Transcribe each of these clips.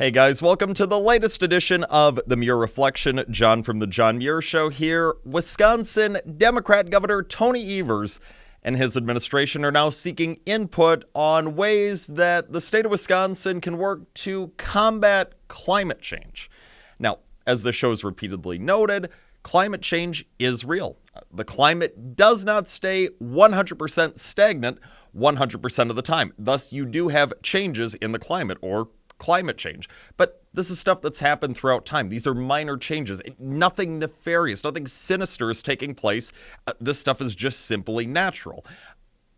Hey guys, welcome to the latest edition of the Muir Reflection. John from the John Muir Show here. Wisconsin Democrat Governor Tony Evers and his administration are now seeking input on ways that the state of Wisconsin can work to combat climate change. Now, as the show's repeatedly noted, climate change is real. The climate does not stay 100% stagnant 100% of the time. Thus, you do have changes in the climate or climate change. But this is stuff that's happened throughout time. These are minor changes. Nothing nefarious, nothing sinister is taking place. This stuff is just simply natural.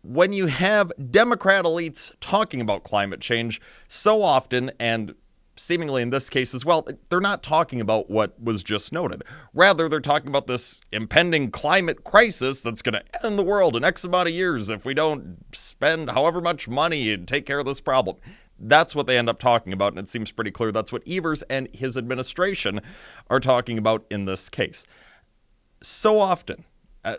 When you have Democrat elites talking about climate change so often, and seemingly in this case as well, they're not talking about what was just noted. Rather, they're talking about this impending climate crisis that's going to end the world in X amount of years if we don't spend however much money and take care of this problem. That's what they end up talking about, and it seems pretty clear that's what Evers and his administration are talking about in this case. So often,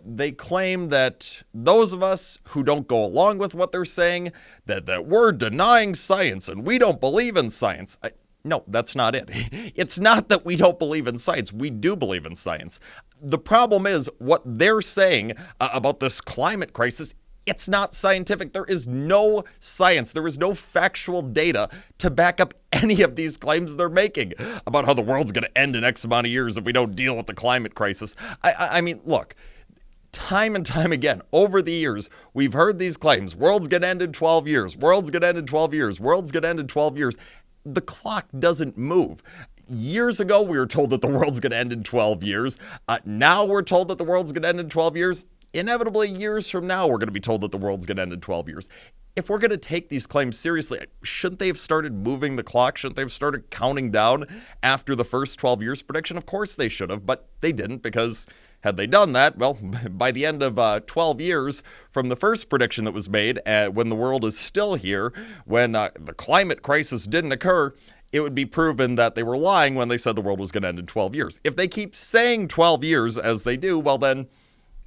they claim that those of us who don't go along with what they're saying, that we're denying science and we don't believe in science. No, that's not it. It's not that we don't believe in science. We do believe in science. The problem is what they're saying about this climate crisis. It's not scientific. There is no science. There is no factual data to back up any of these claims they're making about how the world's going to end in X amount of years if we don't deal with the climate crisis. I mean, look, time and time again, over the years, we've heard these claims. World's going to end in 12 years. World's going to end in 12 years. World's going to end in 12 years. The clock doesn't move. Years ago, we were told that the world's going to end in 12 years. Now we're told that the world's going to end in 12 years. Inevitably, years from now, we're going to be told that the world's going to end in 12 years. If we're going to take these claims seriously, shouldn't they have started moving the clock? Shouldn't they have started counting down after the first 12 years prediction? Of course they should have, but they didn't, because had they done that, well, by the end of 12 years from the first prediction that was made, when the world is still here, when the climate crisis didn't occur, it would be proven that they were lying when they said the world was going to end in 12 years. If they keep saying 12 years as they do, well then,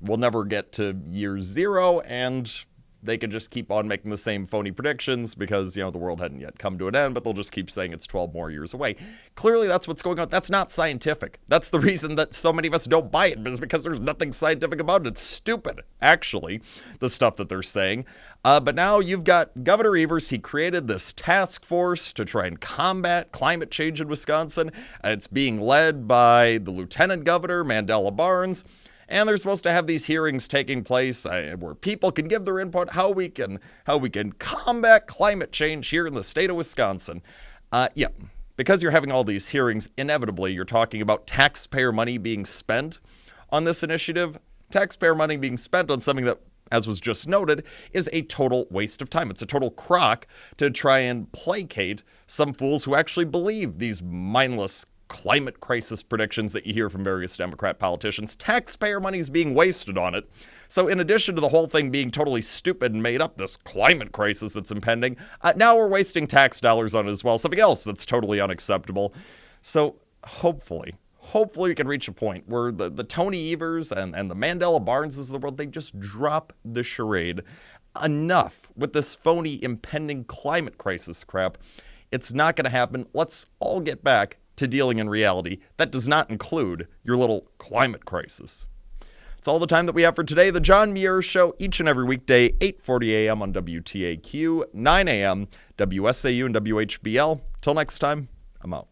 we'll never get to year zero, and they can just keep on making the same phony predictions because, the world hadn't yet come to an end, but they'll just keep saying it's 12 more years away. Clearly, that's what's going on. That's not scientific. That's the reason that so many of us don't buy it, is because there's nothing scientific about it. It's stupid, actually, the stuff that they're saying. But now you've got Governor Evers. He created this task force to try and combat climate change in Wisconsin. It's being led by the Lieutenant Governor, Mandela Barnes. And they're supposed to have these hearings taking place where people can give their input, how we can combat climate change here in the state of Wisconsin. Because you're having all these hearings, inevitably you're talking about taxpayer money being spent on this initiative. Taxpayer money being spent on something that, as was just noted, is a total waste of time. It's a total crock to try and placate some fools who actually believe these mindless climate crisis predictions that you hear from various Democrat politicians. Taxpayer money is being wasted on it. So in addition to the whole thing being totally stupid and made up, this climate crisis that's impending, now we're wasting tax dollars on it as well, something else that's totally unacceptable. So hopefully we can reach a point where the Tony Evers and the Mandela Barneses of the world, they just drop the charade. Enough with this phony impending climate crisis crap. It's not going to happen. Let's all get back to dealing in reality. That does not include your little climate crisis. It's all the time that we have for today. The John Muir Show, each and every weekday, 8:40 a.m. on WTAQ, 9 a.m. WSAU and WHBL. Till next time, I'm out.